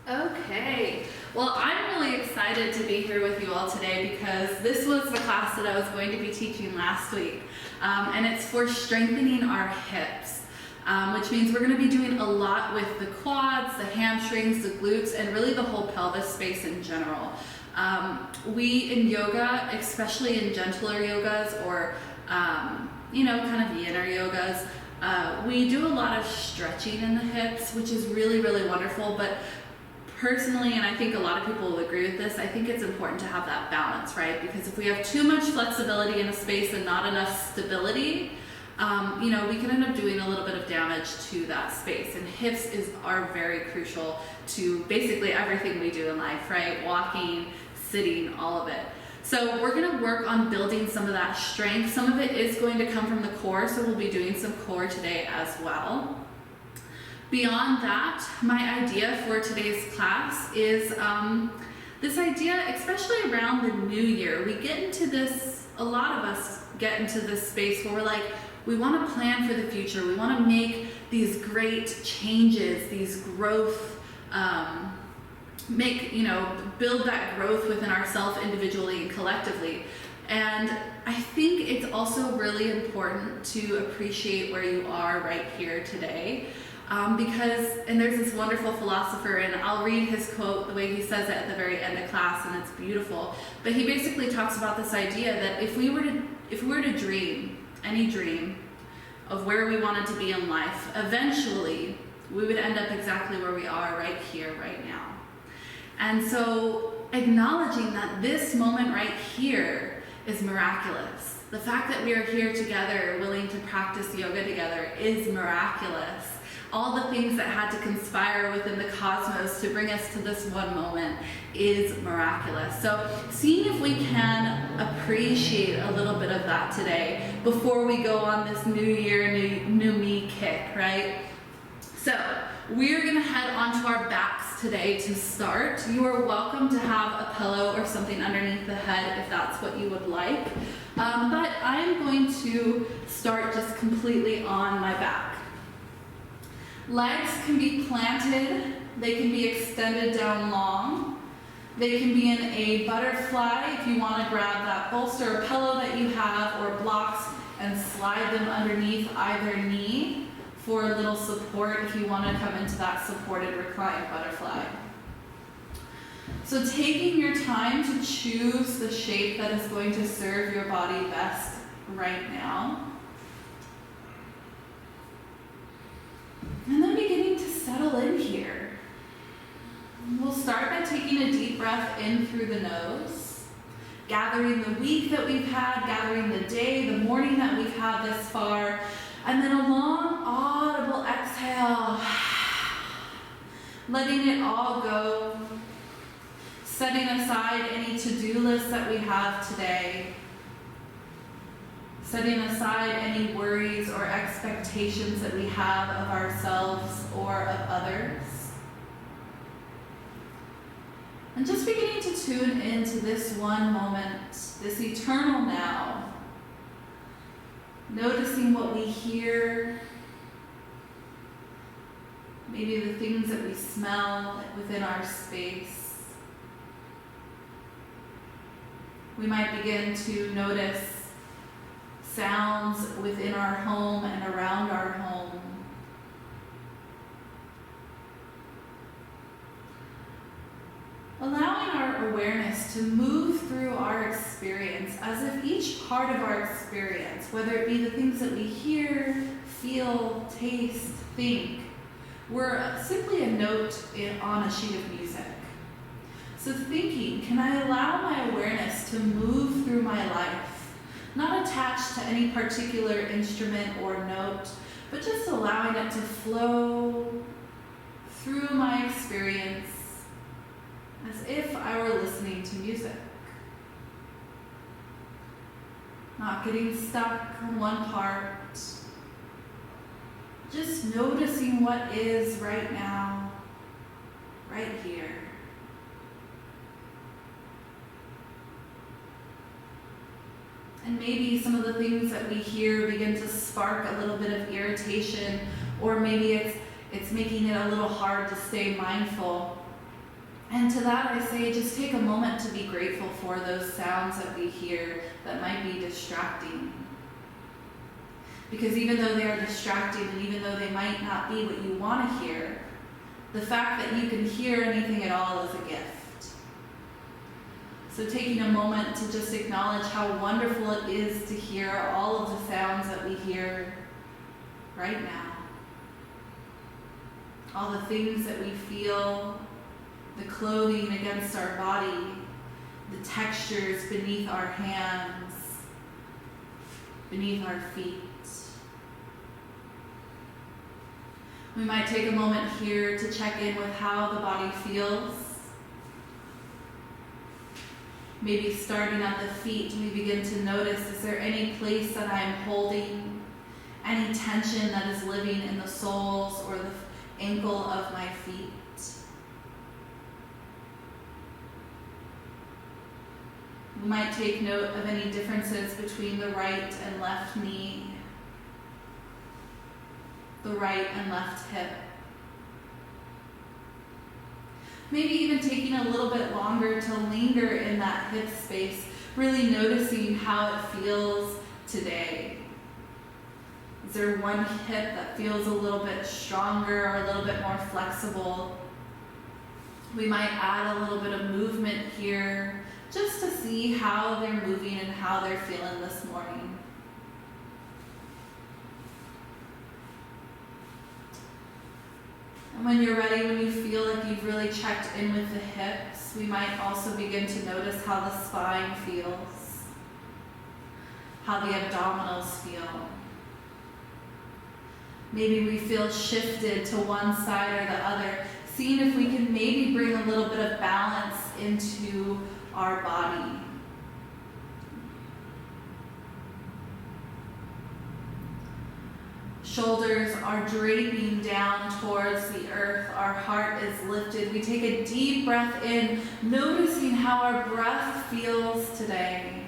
Okay, well, I'm really excited to be here with you all today because this was the class that I was going to be teaching last week, and it's for strengthening our hips, which means we're going to be doing a lot with the quads, the hamstrings, the glutes, and really the whole pelvis space in general. We in yoga, especially in gentler yogas or kind of yinner yogas, we do a lot of stretching in the hips, which is really, really wonderful. But personally, and I think a lot of people will agree with this, I think it's important to have that balance, right? Because if we have too much flexibility in a space and not enough stability, we can end up doing a little bit of damage to that space. And hips are very crucial to basically everything we do in life, right? Walking, sitting, all of it. So we're going to work on building some of that strength. Some of it is going to come from the core, so we'll be doing some core today as well. Beyond that, my idea for today's class is this idea, especially around the new year, a lot of us get into this space where we're like, we want to plan for the future. We want to make these great changes, these growth, build that growth within ourselves individually and collectively. And I think it's also really important to appreciate where you are right here today. And there's this wonderful philosopher, and I'll read his quote the way he says it at the very end of class, and it's beautiful. But he basically talks about this idea that if we were to dream any dream of where we wanted to be in life, eventually we would end up exactly where we are right here, right now. And so acknowledging that this moment right here is miraculous. The fact that we are here together, willing to practice yoga together, is miraculous. All the things that had to conspire within the cosmos to bring us to this one moment is miraculous. So seeing if we can appreciate a little bit of that today before we go on this new year, new me kick, right? So we're gonna head onto our backs today to start. You are welcome to have a pillow or something underneath the head if that's what you would like. But I'm going to start just completely on my back. Legs can be planted, they can be extended down long. They can be in a butterfly if you want to grab that bolster or pillow that you have, or blocks, and slide them underneath either knee for a little support if you want to come into that supported reclined butterfly. So taking your time to choose the shape that is going to serve your body best right now. And then beginning to settle in here. We'll start by taking a deep breath in through the nose, gathering the week that we've had, gathering the day, the morning that we've had this far, and then a long, audible exhale, letting it all go, setting aside any to-do lists that we have today, setting aside any worries or expectations that we have of ourselves or of others. And just beginning to tune into this one moment, this eternal now. Noticing what we hear, maybe the things that we smell within our space. We might begin to notice sounds within our home and around our home. Allowing our awareness to move through our experience as if each part of our experience, whether it be the things that we hear, feel, taste, think, were simply a note on a sheet of music. So thinking, can I allow my awareness to move through my life? Not attached to any particular instrument or note, but just allowing it to flow through my experience as if I were listening to music. Not getting stuck on one part, just noticing what is right now, right here. And maybe some of the things that we hear begin to spark a little bit of irritation, or maybe it's making it a little hard to stay mindful. And to that I say, just take a moment to be grateful for those sounds that we hear that might be distracting. Because even though they are distracting and even though they might not be what you want to hear, the fact that you can hear anything at all is a gift. So taking a moment to just acknowledge how wonderful it is to hear all of the sounds that we hear right now. All the things that we feel, the clothing against our body, the textures beneath our hands, beneath our feet. We might take a moment here to check in with how the body feels. Maybe starting at the feet, we begin to notice, is there any place that I am holding, any tension that is living in the soles or the ankle of my feet? We might take note of any differences between the right and left knee, the right and left hip. Maybe even taking a little bit longer to linger in that hip space, really noticing how it feels today. Is there one hip that feels a little bit stronger or a little bit more flexible? We might add a little bit of movement here just to see how they're moving and how they're feeling this morning. And when you're ready, when you feel like you've really checked in with the hips, we might also begin to notice how the spine feels, how the abdominals feel. Maybe we feel shifted to one side or the other, seeing if we can maybe bring a little bit of balance into our body. Shoulders are draping down towards the earth. Our heart is lifted. We take a deep breath in, noticing how our breath feels today.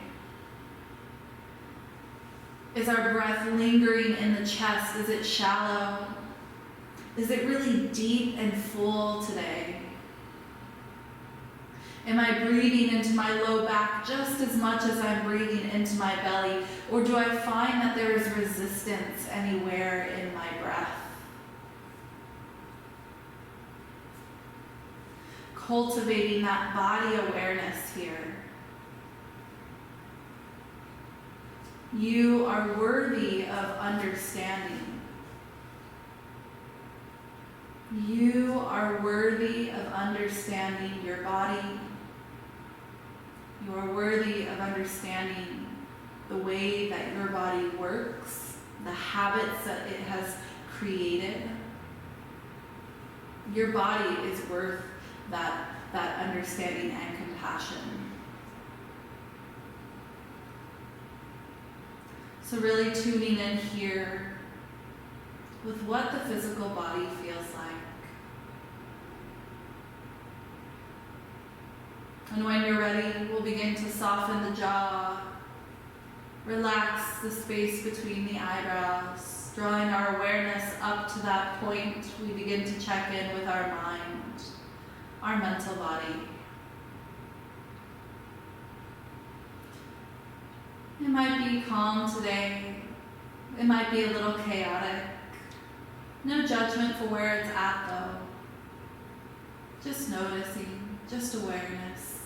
Is our breath lingering in the chest? Is it shallow? Is it really deep and full today? Am I breathing into my low back just as much as I'm breathing into my belly? Or do I find that there is resistance anywhere in my breath? Cultivating that body awareness here. You are worthy of understanding. You are worthy of understanding your body. You are worthy of understanding the way that your body works, the habits that it has created. Your body is worth that understanding and compassion. So really tuning in here with what the physical body feels like. And when you're ready, we'll begin to soften the jaw, relax the space between the eyebrows, drawing our awareness up to that point. We begin to check in with our mind, our mental body. It might be calm today. It might be a little chaotic. No judgment for where it's at though. Just noticing, just awareness.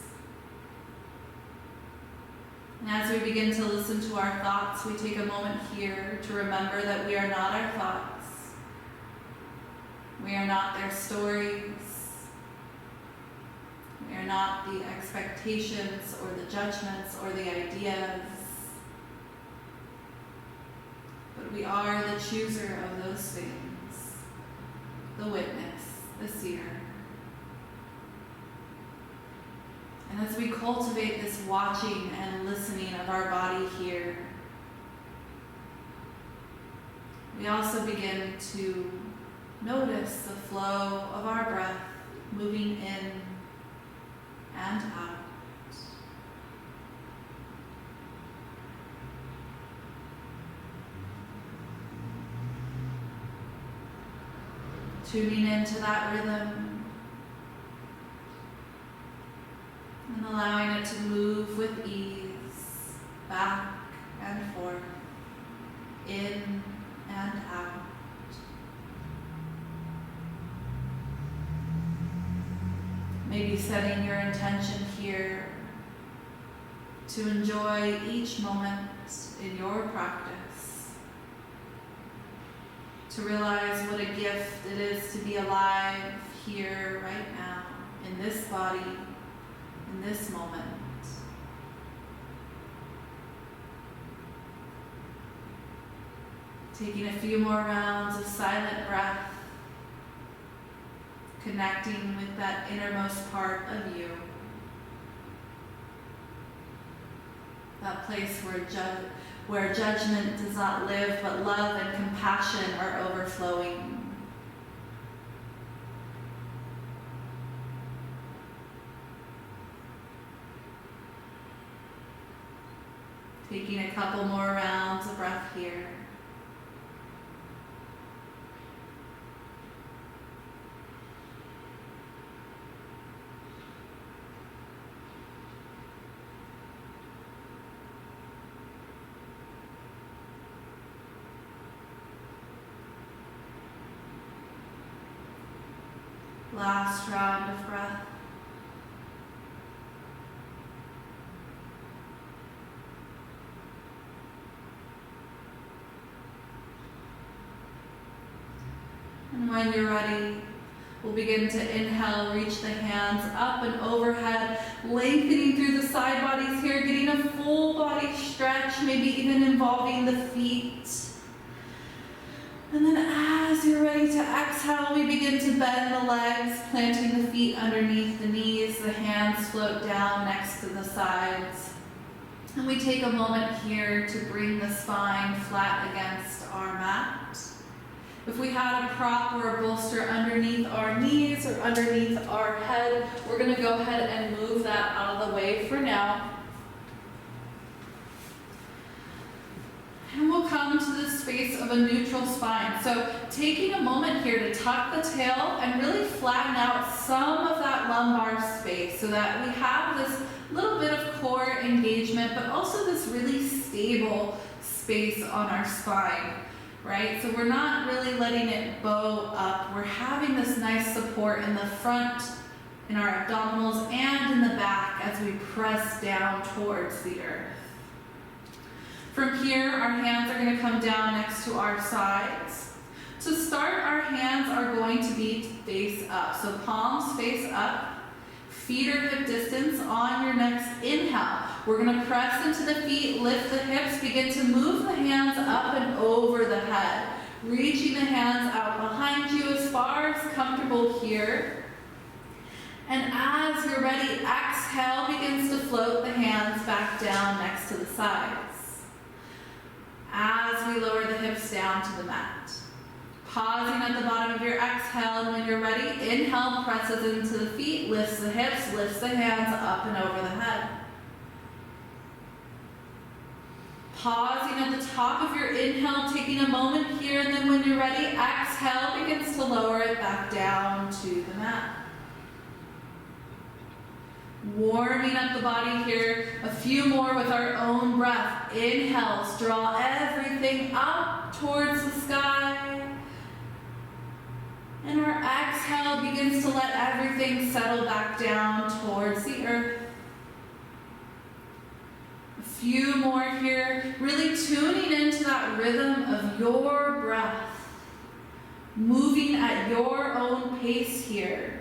And as we begin to listen to our thoughts, we take a moment here to remember that we are not our thoughts. We are not their stories. We are not the expectations or the judgments or the ideas. But we are the chooser of those things, the witness, the seer. And as we cultivate this watching and listening of our body here, we also begin to notice the flow of our breath moving in and out. Tuning into that rhythm, and allowing it to move with ease, back and forth, in and out. Maybe setting your intention here to enjoy each moment in your practice, to realize what a gift it is to be alive here right now, in this body, in this moment. Taking a few more rounds of silent breath, connecting with that innermost part of you. That place where judgment does not live, but love and compassion are overflowing. Taking a couple more rounds of breath here. Last round of breath. And when you're ready, we'll begin to inhale, reach the hands up and overhead, lengthening through the side bodies here, getting a full body stretch, maybe even involving the feet. And then as you're ready to exhale, we begin to bend the legs, planting the feet underneath the knees, the hands float down next to the sides. And we take a moment here to bring the spine flat against our mat. If we had a prop or a bolster underneath our knees or underneath our head, we're going to go ahead and move that out of the way for now. And we'll come to the space of a neutral spine. So taking a moment here to tuck the tail and really flatten out some of that lumbar space so that we have this little bit of core engagement, but also this really stable space on our spine, right? So we're not really letting it bow up. We're having this nice support in the front, in our abdominals, and in the back as we press down towards the earth. From here, our hands are going to come down next to our sides. To start, our hands are going to be face up. So palms face up, feet are hip distance. On your next inhale, we're going to press into the feet, lift the hips, begin to move the hands up and over the head, reaching the hands out behind you as far as comfortable here. And as you're ready, exhale begins to float the hands back down next to the sides. As we lower the hips down to the mat. Pausing at the bottom of your exhale, and when you're ready, inhale presses into the feet, lifts the hips, lifts the hands up and over the head. Pausing at the top of your inhale, taking a moment here, and then when you're ready, exhale begins to lower it back down to the mat. Warming up the body here, a few more with our own breath. Inhales, draw everything up towards the sky. And our exhale begins to let everything settle back down towards the earth. A few more here, really tuning into that rhythm of your breath. Moving at your own pace here.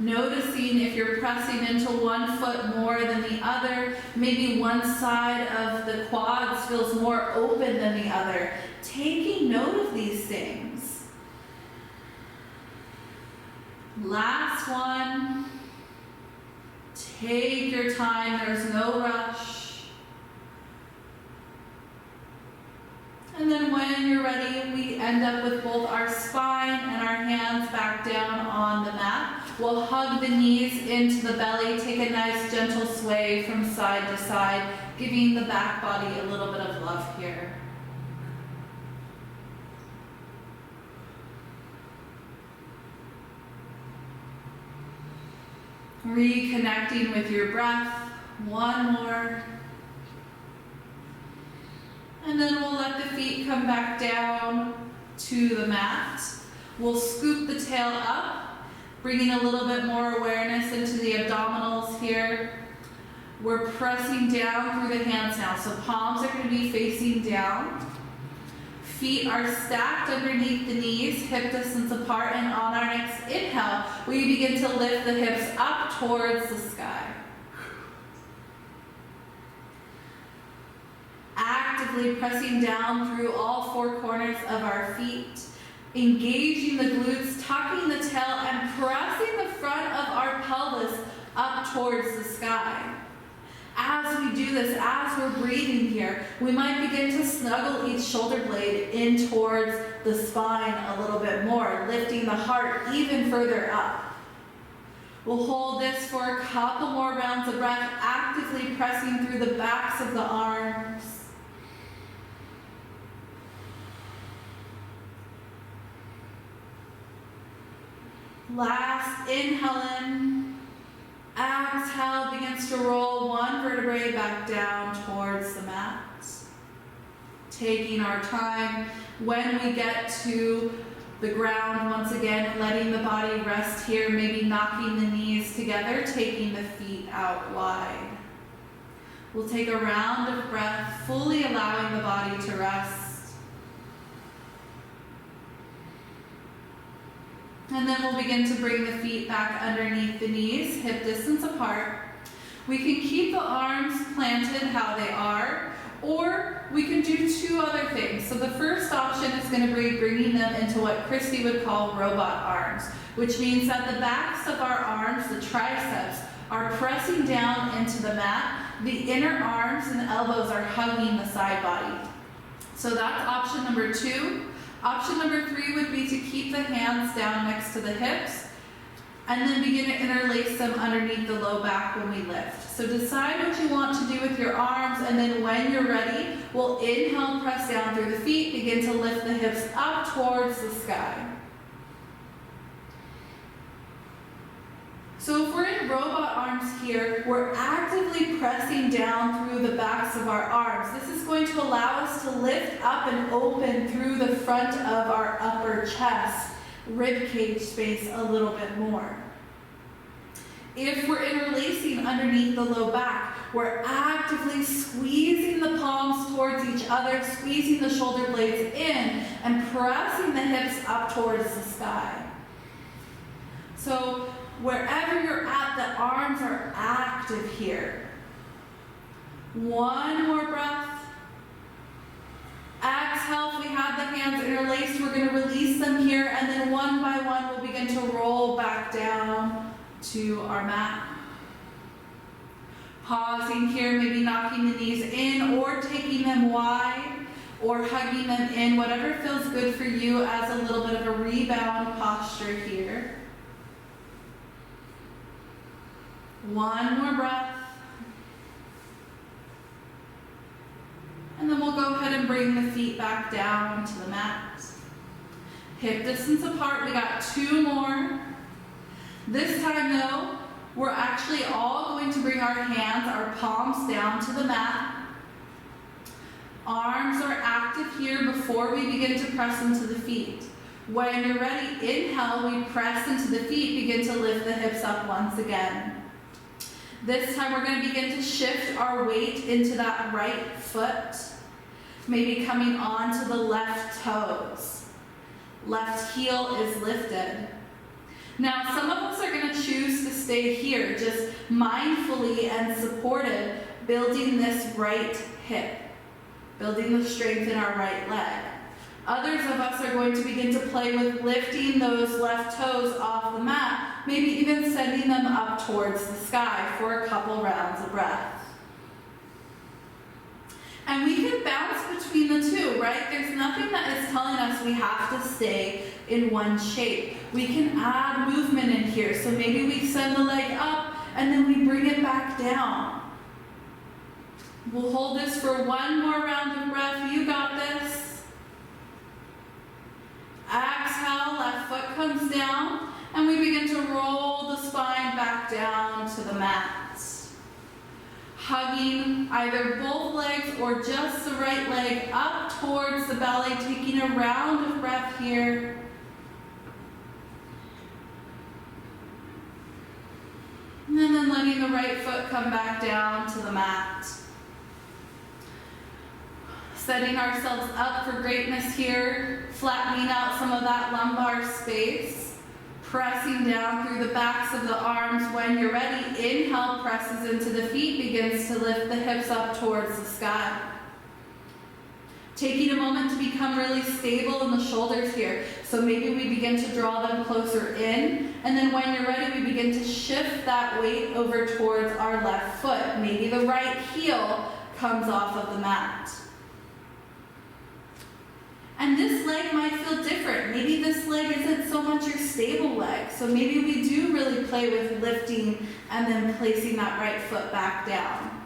Noticing if you're pressing into one foot more than the other, maybe one side of the quads feels more open than the other. Taking note of these things. Last one. Take your time, there's no rush. And then when you're ready, we end up with both our spine and our hands back down on the mat. We'll hug the knees into the belly, take a nice gentle sway from side to side, giving the back body a little bit of love here. Reconnecting with your breath. One more. And then we'll let the feet come back down to the mat. We'll scoop the tail up, bringing a little bit more awareness into the abdominals here. We're pressing down through the hands now, so palms are going to be facing down. Feet are stacked underneath the knees, hip distance apart, and on our next inhale, we begin to lift the hips up towards the sky. Actively pressing down through all four corners of our feet, engaging the glutes, tucking the tail, and pressing the front of our pelvis up towards the sky. As we do this, as we're breathing here, we might begin to snuggle each shoulder blade in towards the spine a little bit more, lifting the heart even further up. We'll hold this for a couple more rounds of breath, actively pressing through the backs of the arms. Last inhale in. Exhale begins to roll one vertebrae back down towards the mat. Taking our time. When we get to the ground, once again, letting the body rest here, maybe knocking the knees together, taking the feet out wide. We'll take a round of breath, fully allowing the body to rest. And then we'll begin to bring the feet back underneath the knees, hip distance apart. We can keep the arms planted how they are, or we can do two other things. So the first option is going to be bringing them into what Christy would call robot arms, which means that the backs of our arms, the triceps, are pressing down into the mat. The inner arms and elbows are hugging the side body. So that's option number 2. Option number 3 would be to keep the hands down next to the hips and then begin to interlace them underneath the low back when we lift. So decide what you want to do with your arms, and then when you're ready, we'll inhale, press down through the feet, begin to lift the hips up towards the sky. So if we're in robot arms here, we're actively pressing down through the backs of our arms. This is going to allow us to lift up and open through the front of our upper chest, rib cage space a little bit more. If we're interlacing underneath the low back, we're actively squeezing the palms towards each other, squeezing the shoulder blades in, and pressing the hips up towards the sky. So wherever you're at, the arms are active here. One more breath. Exhale, if we have the hands interlaced, we're going to release them here, and then one by one we'll begin to roll back down to our mat. Pausing here, maybe knocking the knees in or taking them wide or hugging them in, whatever feels good for you as a little bit of a rebound posture here. One more breath. And then we'll go ahead and bring the feet back down to the mat. Hip distance apart, we got 2 more. This time though, we're actually all going to bring our hands, our palms down to the mat. Arms are active here before we begin to press into the feet. When you're ready, inhale, we press into the feet, begin to lift the hips up once again. This time we're going to begin to shift our weight into that right foot, maybe coming onto the left toes. Left heel is lifted. Now, some of us are going to choose to stay here, just mindfully and supported, building this right hip, building the strength in our right leg. Others of us are going to begin to play with lifting those left toes off the mat, maybe even sending them up towards the sky for a couple rounds of breath. And we can bounce between the two, right? There's nothing that is telling us we have to stay in one shape. We can add movement in here. So maybe we send the leg up and then we bring it back down. We'll hold this for one more round of breath. You got this. Exhale, left foot comes down, and we begin to roll the spine back down hugging either both legs or just the right leg up towards the belly, taking a round of breath here. And then letting the right foot come back down to the mat. Setting ourselves up for greatness here, flattening out some of that lumbar space. Pressing down through the backs of the arms. When you're ready, inhale presses into the feet, begins to lift the hips up towards the sky. Taking a moment to become really stable in the shoulders here. So maybe we begin to draw them closer in, and then when you're ready, we begin to shift that weight over towards our left foot. Maybe the right heel comes off of the mat. And this leg might feel different. Maybe this leg isn't so much your stable leg. So maybe we do really play with lifting and then placing that right foot back down.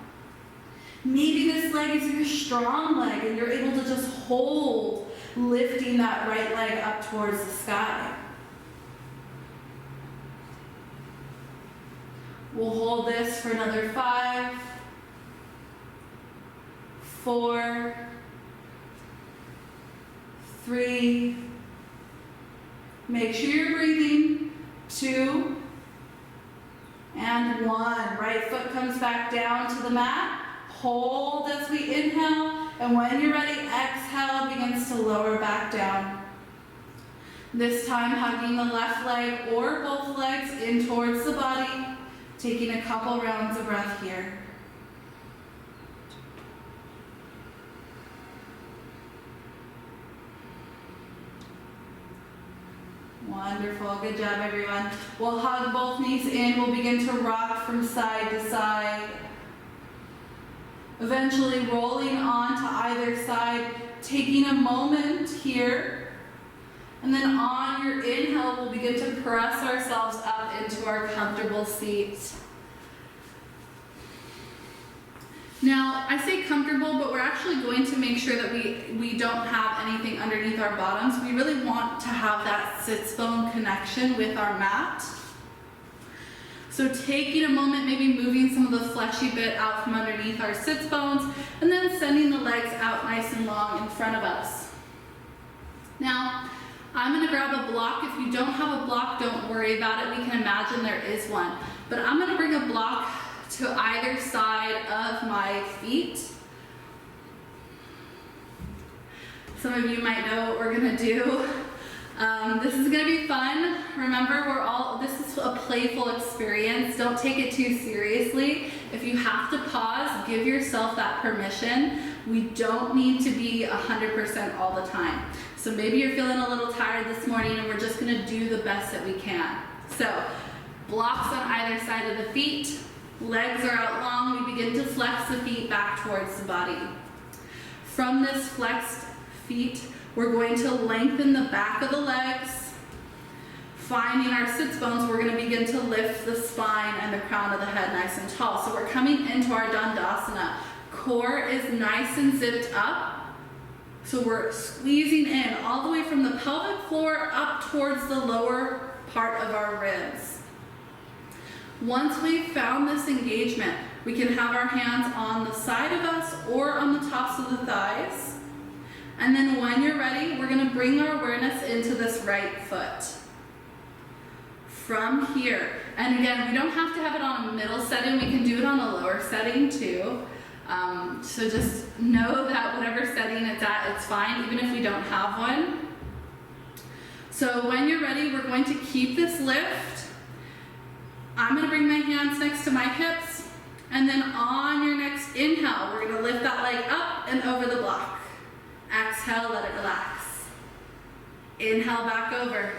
Maybe this leg is your strong leg and you're able to just hold, lifting that right leg up towards the sky. We'll hold this for another 5, 4, 3, make sure you're breathing, 2, and 1. Right foot comes back down to the mat. Hold as we inhale, and when you're ready, exhale begins to lower back down. This time hugging the left leg or both legs in towards the body, taking a couple rounds of breath here. Wonderful, good job everyone. We'll hug both knees in, we'll begin to rock from side to side. Eventually rolling on to either side, taking a moment here. And then on your inhale, we'll begin to press ourselves up into our comfortable seat. Now, I say comfortable, but we're actually going to make sure that we don't have anything underneath our bottoms. We really want to have that sits bone connection with our mat. So taking a moment, maybe moving some of the fleshy bit out from underneath our sits bones, and then sending the legs out nice and long in front of us. Now, I'm gonna grab a block. If you don't have a block, don't worry about it. We can imagine there is one. But I'm gonna bring a block to either side of my feet. Some of you might know what we're gonna do. This is gonna be fun. Remember, this is a playful experience. Don't take it too seriously. If you have to pause, give yourself that permission. We don't need to be 100% all the time. So maybe you're feeling a little tired this morning and we're just gonna do the best that we can. So, blocks on either side of the feet. Legs are out long, we begin to flex the feet back towards the body. From this flexed feet, we're going to lengthen the back of the legs. Finding our sits bones, we're going to begin to lift the spine and the crown of the head nice and tall. So we're coming into our Dandasana. Core is nice and zipped up. So we're squeezing in all the way from the pelvic floor up towards the lower part of our ribs. Once we've found this engagement, we can have our hands on the side of us or on the tops of the thighs. And then when you're ready, we're gonna bring our awareness into this right foot. From here, and again, we don't have to have it on a middle setting, we can do it on a lower setting too. So just know that whatever setting it's at, it's fine, even if we don't have one. So when you're ready, we're going to keep this lift. I'm gonna bring my hands next to my hips, and then on your next inhale, we're gonna lift that leg up and over the block. Exhale, let it relax. Inhale back over.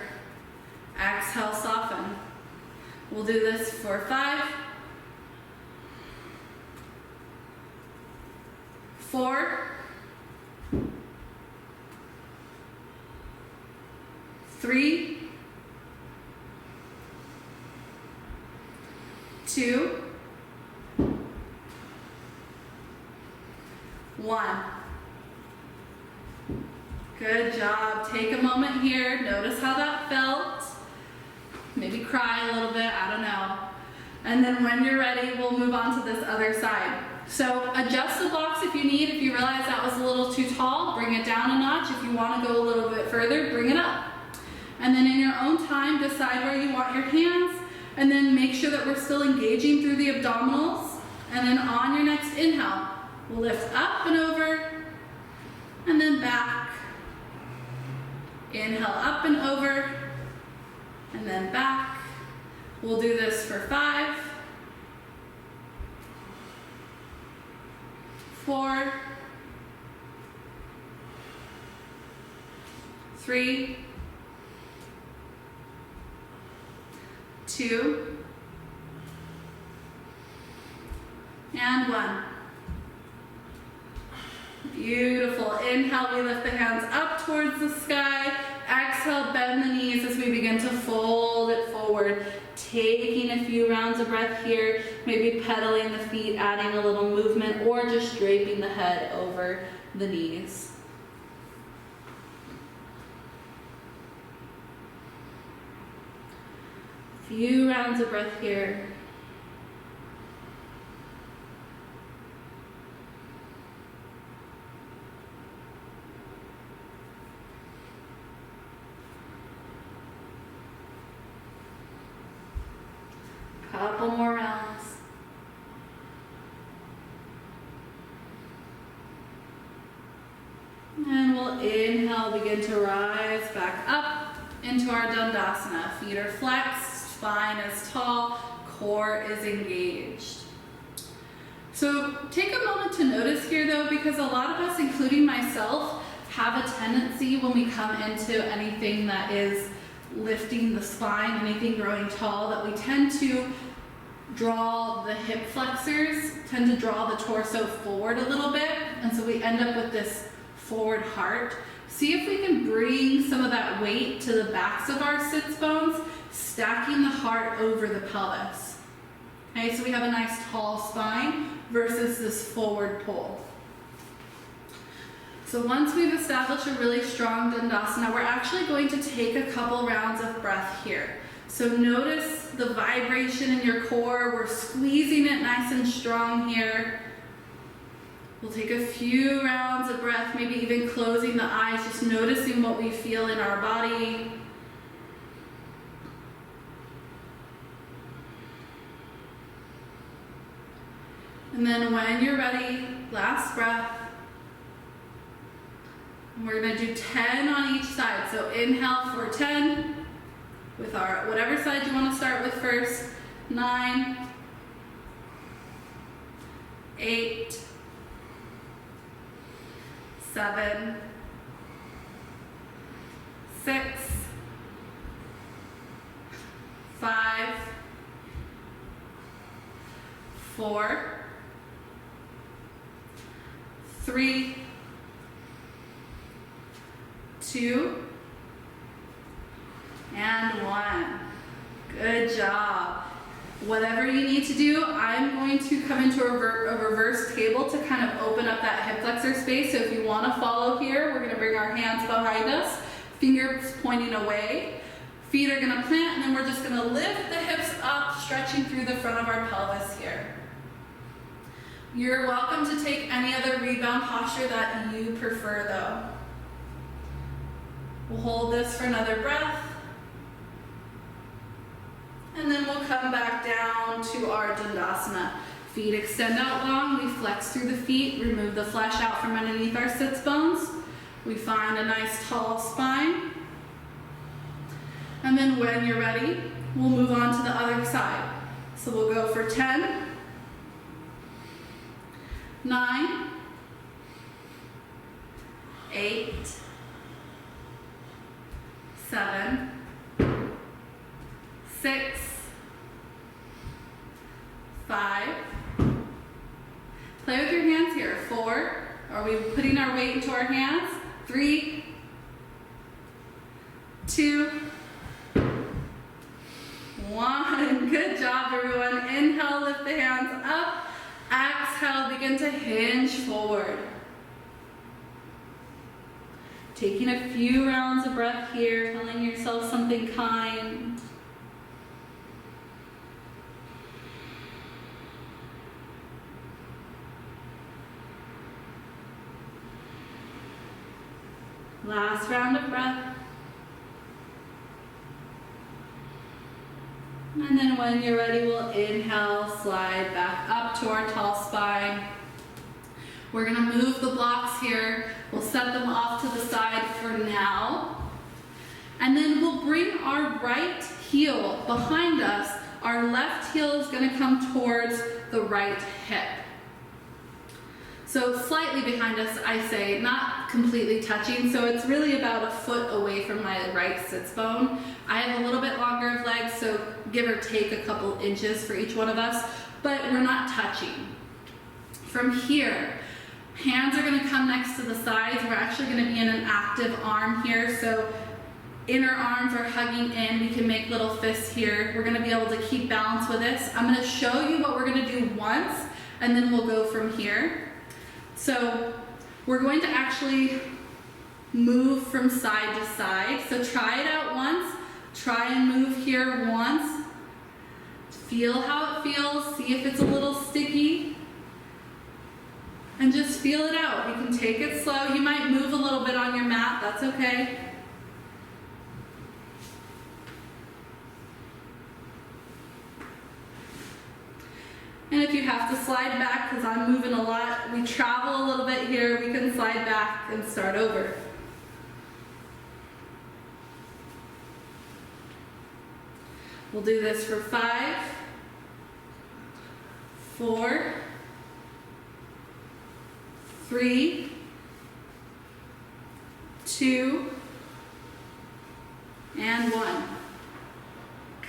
Exhale, soften. We'll do this for 5, 4, 3, 2, 1. Good job. Take a moment here. Notice how that felt. Maybe cry a little bit, I don't know. And then when you're ready, we'll move on to this other side. So adjust the blocks if you need. If you realize that was a little too tall, bring it down a notch. If you want to go a little bit further, bring it up. And then in your own time, decide where you want your hands, and then make sure that we're still engaging through the abdominals. And then on your next inhale, we'll lift up and over, and then back. Inhale up and over, and then back. We'll do this for 5, 4, 3, 2, and 1. Beautiful. Inhale, we lift the hands up towards the sky. Exhale, bend the knees as we begin to fold it forward. Taking a few rounds of breath here, maybe pedaling the feet, adding a little movement, or just draping the head over the knees. Few rounds of breath here. Couple more rounds. And we'll inhale, begin to rise back up into our Dandasana. Feet are flexed, spine is tall, core is engaged. So take a moment to notice here though, because a lot of us, including myself, have a tendency when we come into anything that is lifting the spine, anything growing tall, that we tend to draw the hip flexors, tend to draw the torso forward a little bit, and so we end up with this forward heart. See if we can bring some of that weight to the backs of our sits bones, stacking the heart over the pelvis. Okay, so we have a nice tall spine versus this forward pull. So once we've established a really strong Dandasana, we're actually going to take a couple rounds of breath here. So notice the vibration in your core. We're squeezing it nice and strong here. We'll take a few rounds of breath, maybe even closing the eyes, just noticing what we feel in our body. And then when you're ready, last breath. And we're going to do 10 on each side. So inhale for 10 with our whatever side you want to start with first. 9, 8, 7, 6, 5, 4, 3, 2, and 1. Good job. Whatever you need to do, I'm going to come into a reverse table to kind of open up that hip flexor space. So if you want to follow here, we're going to bring our hands behind us, fingers pointing away. Feet are going to plant, and then we're just going to lift the hips up, stretching through the front of our pelvis here. You're welcome to take any other rebound posture that you prefer though. We'll hold this for another breath. And then we'll come back down to our Dandasana. Feet extend out long, we flex through the feet, remove the flesh out from underneath our sits bones. We find a nice tall spine. And then when you're ready, we'll move on to the other side. So we'll go for 10, 9, 8, 7, 6, 5. Play with your hands here. 4. Are we putting our weight into our hands? 3, 2, 1. Good job, everyone. Inhale, lift the hands up. Exhale, begin to hinge forward. Taking a few rounds of breath here, telling yourself something kind. Last round of breath. And then when you're ready, we'll inhale, slide back up to our tall spine. We're gonna move the blocks here. We'll set them off to the side for now. And then we'll bring our right heel behind us. Our left heel is gonna come towards the right hip. So slightly behind us, I say, not completely touching. So it's really about a foot away from my right sits bone. I have a little bit longer of legs, so give or take a couple inches for each one of us, but we're not touching. From here, hands are gonna come next to the sides. We're actually gonna be in an active arm here. So inner arms are hugging in. We can make little fists here. We're gonna be able to keep balance with this. I'm gonna show you what we're gonna do once, and then we'll go from here. So we're going to actually move from side to side. So try it out once. Try and move here once. Feel how it feels. See if it's a little sticky. And just feel it out. You can take it slow. You might move a little bit on your mat. That's okay. And if you have to slide back, because I'm moving a lot, we travel a little bit here, we can slide back and start over. We'll do this for 5, 4, 3, 2, and 1.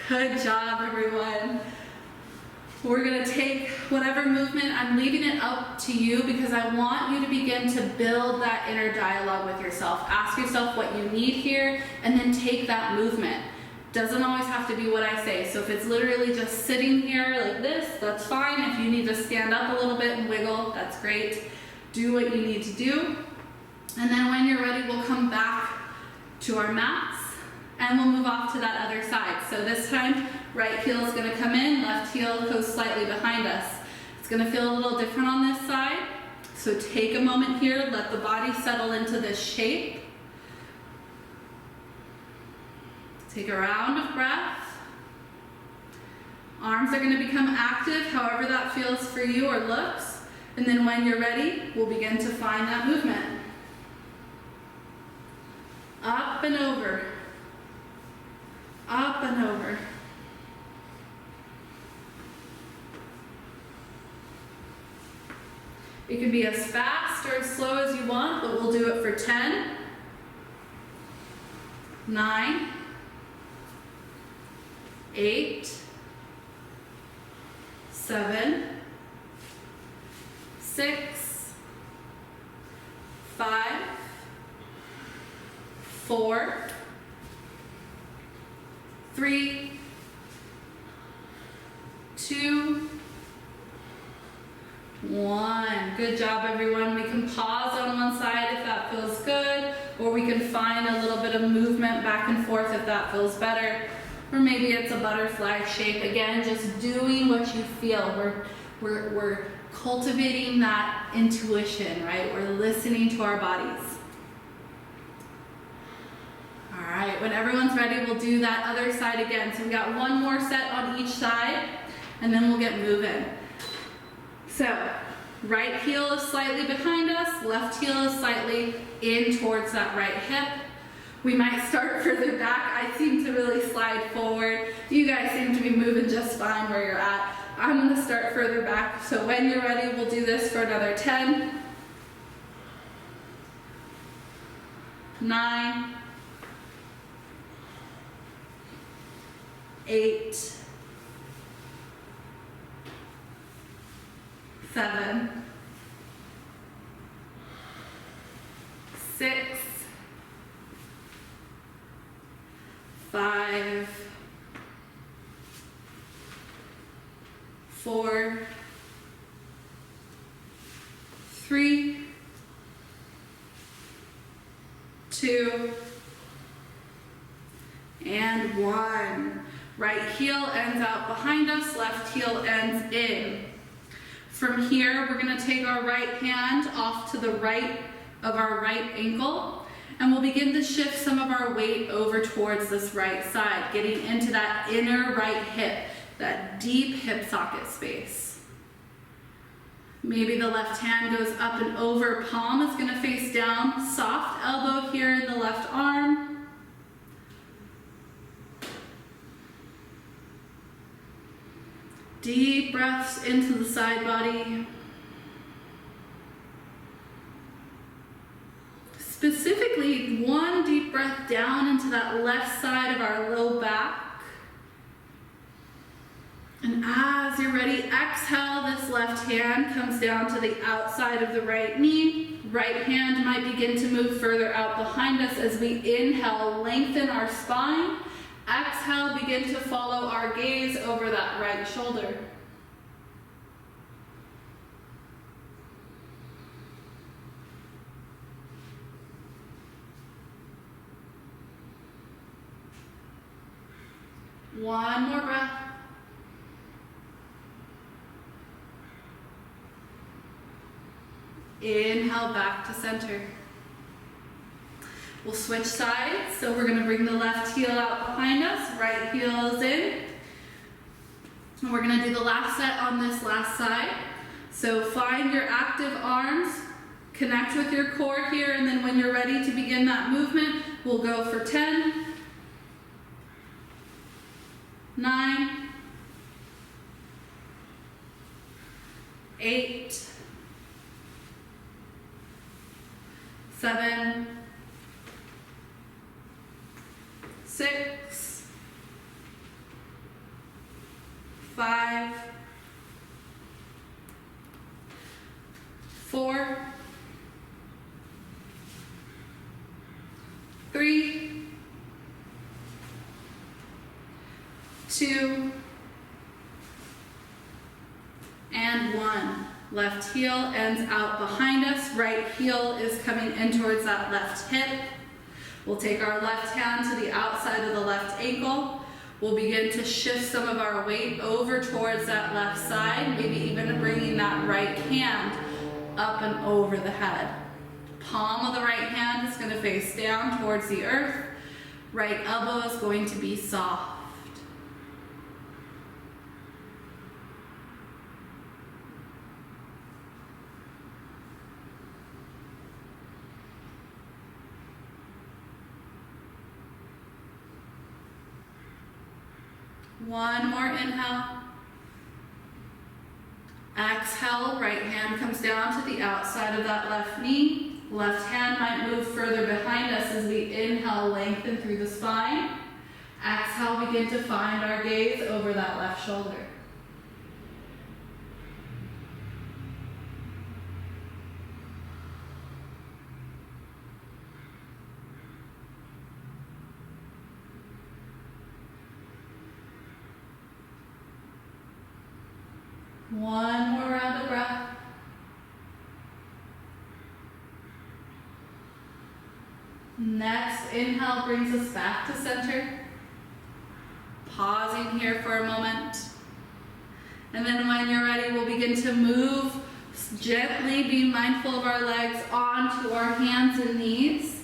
Good job, everyone. We're gonna take whatever movement, I'm leaving it up to you because I want you to begin to build that inner dialogue with yourself. Ask yourself what you need here and then take that movement. Doesn't always have to be what I say. So if it's literally just sitting here like this, that's fine. If you need to stand up a little bit and wiggle, that's great. Do what you need to do. And then when you're ready, we'll come back to our mats and we'll move off to that other side. So this time, right heel is gonna come in, left heel goes slightly behind us. It's gonna feel a little different on this side. So take a moment here, let the body settle into this shape. Take a round of breath. Arms are gonna become active, however that feels for you or looks. And then when you're ready, we'll begin to find that movement. Up and over. Up and over. It can be as fast or as slow as you want, but we'll do it for 10, 9, 8, 7, 6, 5, 4, 3, 2, 1. Good job, everyone. We can pause on one side if that feels good, or we can find a little bit of movement back and forth if that feels better. Or maybe it's a butterfly shape. Again, just doing what you feel. We're cultivating that intuition, right? We're listening to our bodies. All right, when everyone's ready, we'll do that other side again. So we got one more set on each side, and then we'll get moving. So, right heel is slightly behind us, left heel is slightly in towards that right hip. We might start further back. I seem to really slide forward. You guys seem to be moving just fine where you're at. I'm gonna start further back. So when you're ready, we'll do this for another 10, 9, 8, 7, 6, 5, 4, 3, 2, and 1. Right heel ends out behind us, left heel ends in. From here, we're gonna take our right hand off to the right of our right ankle, And we'll begin to shift some of our weight over towards this right side, getting into that inner right hip, that deep hip socket space. Maybe the left hand goes up and over, palm is going to face down, soft elbow here in the left arm. Deep breaths into the side body. Specifically, one deep breath down into that left side of our low back. And as you're ready, exhale, this left hand comes down to the outside of the right knee. Right hand might begin to move further out behind us as we inhale, lengthen our spine. Exhale, begin to follow our gaze over that right shoulder. One more breath. Inhale back to center. We'll switch sides. So we're going to bring the left heel out behind us, right heel is in. And we're going to do the last set on this last side. So find your active arms, connect with your core here, and then when you're ready to begin that movement, we'll go for 10, 9, 8, 7, 6, 5, 4, 3, 2, and 1. Left heel ends out behind us. Right heel is coming in towards that left hip. We'll take our left hand to the outside of the left ankle. We'll begin to shift some of our weight over towards that left side, maybe even bringing that right hand up and over the head. Palm of the right hand is going to face down towards the earth. Right elbow is going to be soft. One more inhale. Exhale, right hand comes down to the outside of that left knee. Left hand might move further behind us as we inhale, lengthen through the spine. Exhale, begin to find our gaze over that left shoulder. One more round of breath. Next inhale brings us back to center. Pausing here for a moment. And then when you're ready, we'll begin to move gently, being mindful of our legs onto our hands and knees.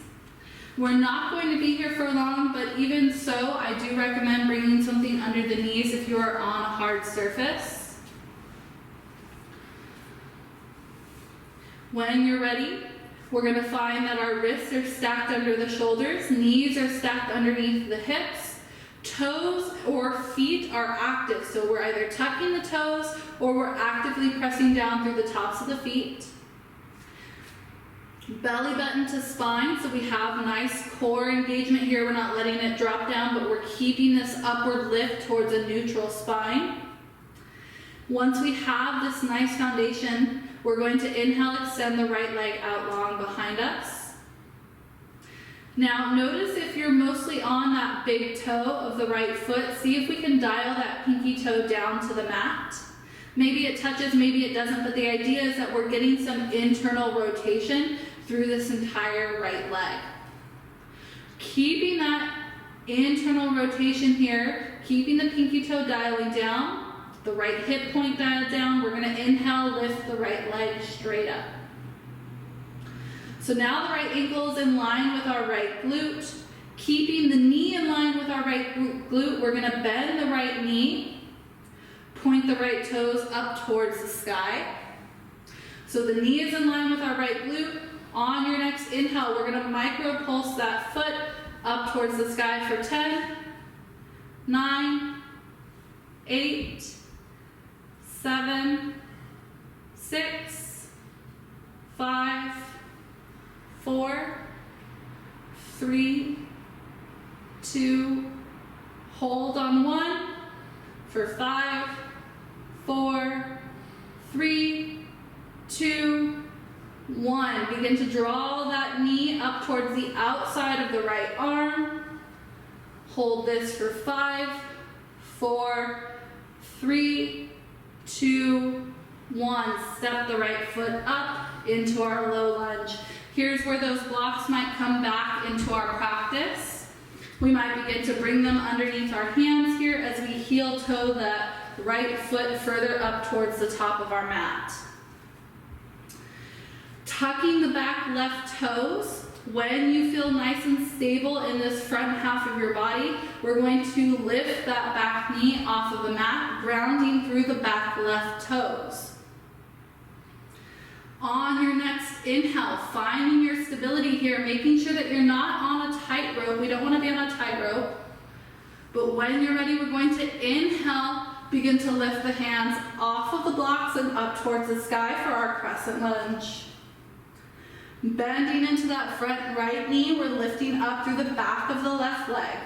We're not going to be here for long, but even so, I do recommend bringing something under the knees if you are on a hard surface. When you're ready, we're going to find that our wrists are stacked under the shoulders, knees are stacked underneath the hips, toes or feet are active. So we're either tucking the toes or we're actively pressing down through the tops of the feet. Belly button to spine, so we have nice core engagement here. We're not letting it drop down, but we're keeping this upward lift towards a neutral spine. Once we have this nice foundation, we're going to inhale, extend the right leg out long behind us. Now notice if you're mostly on that big toe of the right foot, see if we can dial that pinky toe down to the mat. Maybe it touches, maybe it doesn't, but the idea is that we're getting some internal rotation through this entire right leg. Keeping that internal rotation here, keeping the pinky toe dialing down, the right hip point dialed down, we're going to inhale, lift the right leg straight up. So So now the right ankle is in line with our right glute. Keeping the knee in line with our right glute, we're gonna bend the right knee, point the right toes up towards the sky. So the knee is in line with our right glute. On your next inhale, we're gonna micro pulse that foot up towards the sky for 10, 9, 8, 7, 6, 5, 4, 3, 2, hold on 1 for 5, 4, 3, 2, 1. Begin to draw that knee up towards the outside of the right arm. Hold this for 5, 4, 3, 2, 1. Step the right foot up into our low lunge. Here's where those blocks might come back into our practice. We might begin to bring them underneath our hands here as we heel toe that right foot further up towards the top of our mat. Tucking the back left toes. When you feel nice and stable in this front half of your body, we're going to lift that back knee off of the mat, grounding through the back left toes. On your next inhale, finding your stability here, making sure that you're not on a tightrope. We don't want to be on a tightrope. But when you're ready, we're going to inhale, begin to lift the hands off of the blocks and up towards the sky for our crescent lunge. Bending into that front right knee, we're lifting up through the back of the left leg.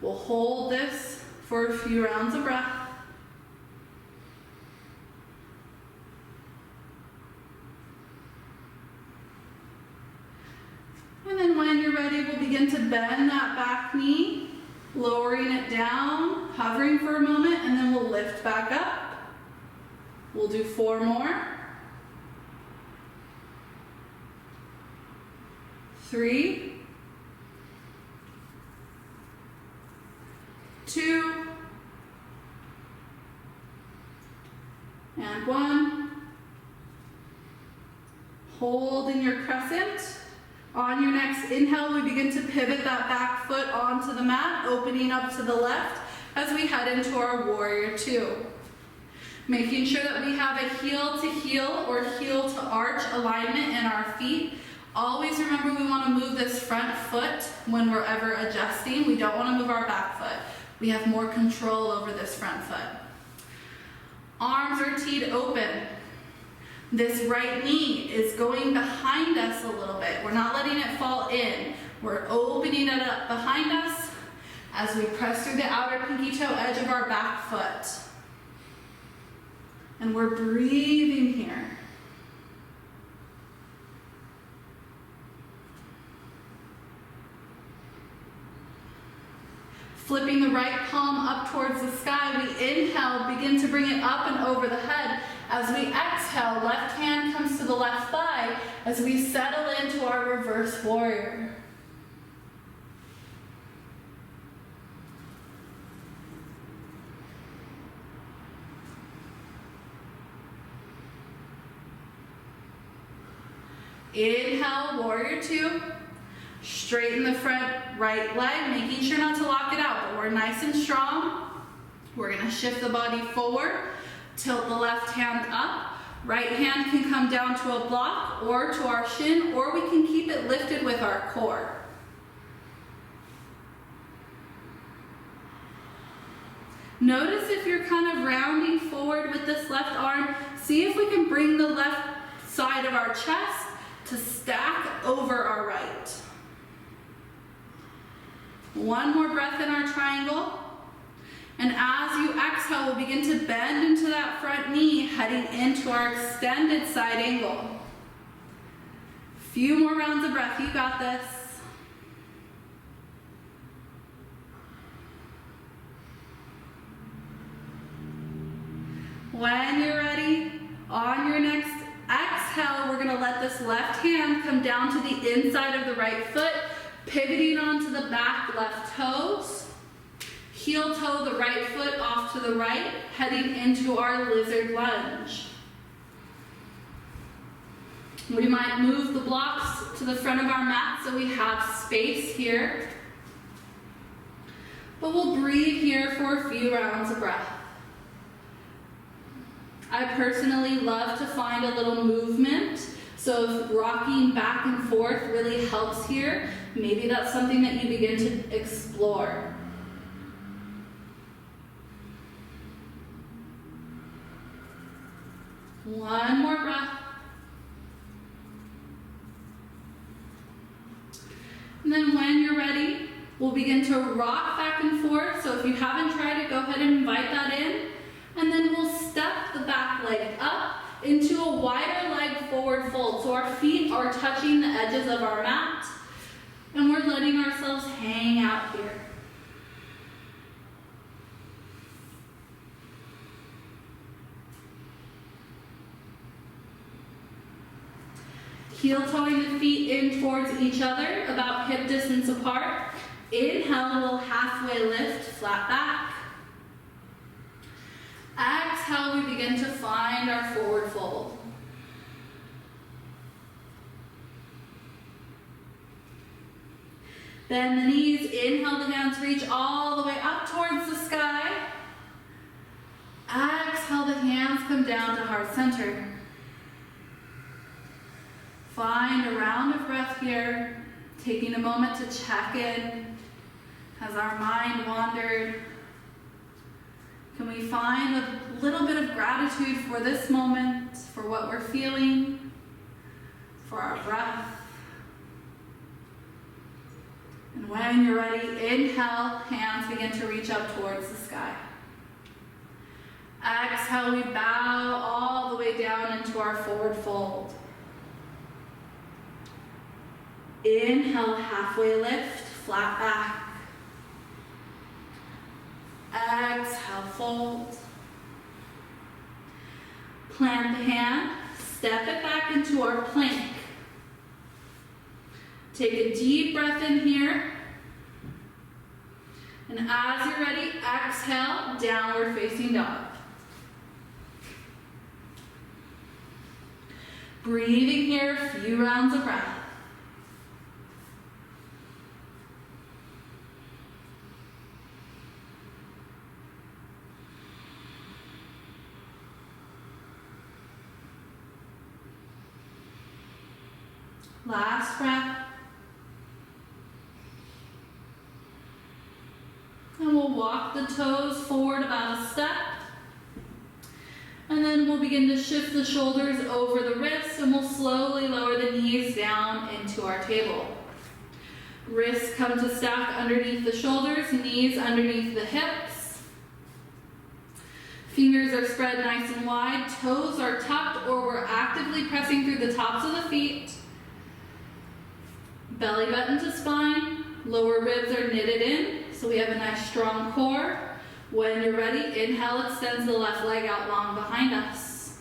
We'll hold this for a few rounds of breath. And then when you're ready, we'll begin to bend that back knee, lowering it down, hovering for a moment, and then we'll lift back up. We'll do 4 more. 3, 2, and 1. Hold in your crescent. On your next inhale, we begin to pivot that back foot onto the mat, opening up to the left as we head into our warrior 2. Making sure that we have a heel to heel or heel to arch alignment in our feet. Always remember we want to move this front foot when we're ever adjusting. We don't want to move our back foot. We have more control over this front foot. Arms are teed open. This right knee is going behind us a little bit. We're not letting it fall in. We're opening it up behind us as we press through the outer pinky toe edge of our back foot. And we're breathing here. Flipping the right palm up towards the sky, we inhale, begin to bring it up and over the head. As we exhale, left hand comes to the left thigh as we settle into our reverse warrior. Inhale, warrior 2. Straighten the front right leg, making sure not to lock it out, but we're nice and strong. We're gonna shift the body forward, tilt the left hand up. Right hand can come down to a block or to our shin, or we can keep it lifted with our core. Notice if you're kind of rounding forward with this left arm, see if we can bring the left side of our chest to stack over our right. One more breath in our triangle. And as you exhale, we'll begin to bend into that front knee, heading into our extended side angle. Few more rounds of breath, you got this. When you're ready, on your next exhale, we're gonna let this left hand come down to the inside of the right foot, pivoting onto the back left toes. Heel toe the right foot off to the right, heading into our lizard lunge. We might move the blocks to the front of our mat so we have space here. But we'll breathe here for a few rounds of breath. I personally love to find a little movement. So if rocking back and forth really helps here, maybe that's something that you begin to explore. One more breath. And then when you're ready, we'll begin to rock back and forth. So if you haven't tried it, go ahead and invite that in. And then we'll step the back leg up into a wider leg forward fold. So our feet are touching the edges of our mat. And we're letting ourselves hang out here. Heel toeing the feet in towards each other, about hip distance apart. Inhale, we'll halfway lift, flat back. Exhale, we begin to find our forward fold. Bend the knees, inhale, the hands reach all the way up towards the sky. Exhale, the hands come down to heart center. Find a round of breath here, taking a moment to check in. Has our mind wandered? Can we find a little bit of gratitude for this moment, for what we're feeling, for our breath? And when you're ready, inhale, hands begin to reach up towards the sky. Exhale, we bow all the way down into our forward fold. Inhale, halfway lift, flat back. Exhale, fold. Plant the hand, step it back into our plank. Take a deep breath in here. And as you're ready, exhale, downward facing dog. Breathing here, a few rounds of breath. Last breath. And we'll walk the toes forward about a step. And then we'll begin to shift the shoulders over the wrists, and we'll slowly lower the knees down into our table. Wrists come to stack underneath the shoulders, knees underneath the hips. Fingers are spread nice and wide, toes are tucked, or we're actively pressing through the tops of the feet. Belly button to spine, lower ribs are knitted in, so we have a nice strong core. When you're ready, inhale, extends the left leg out long behind us.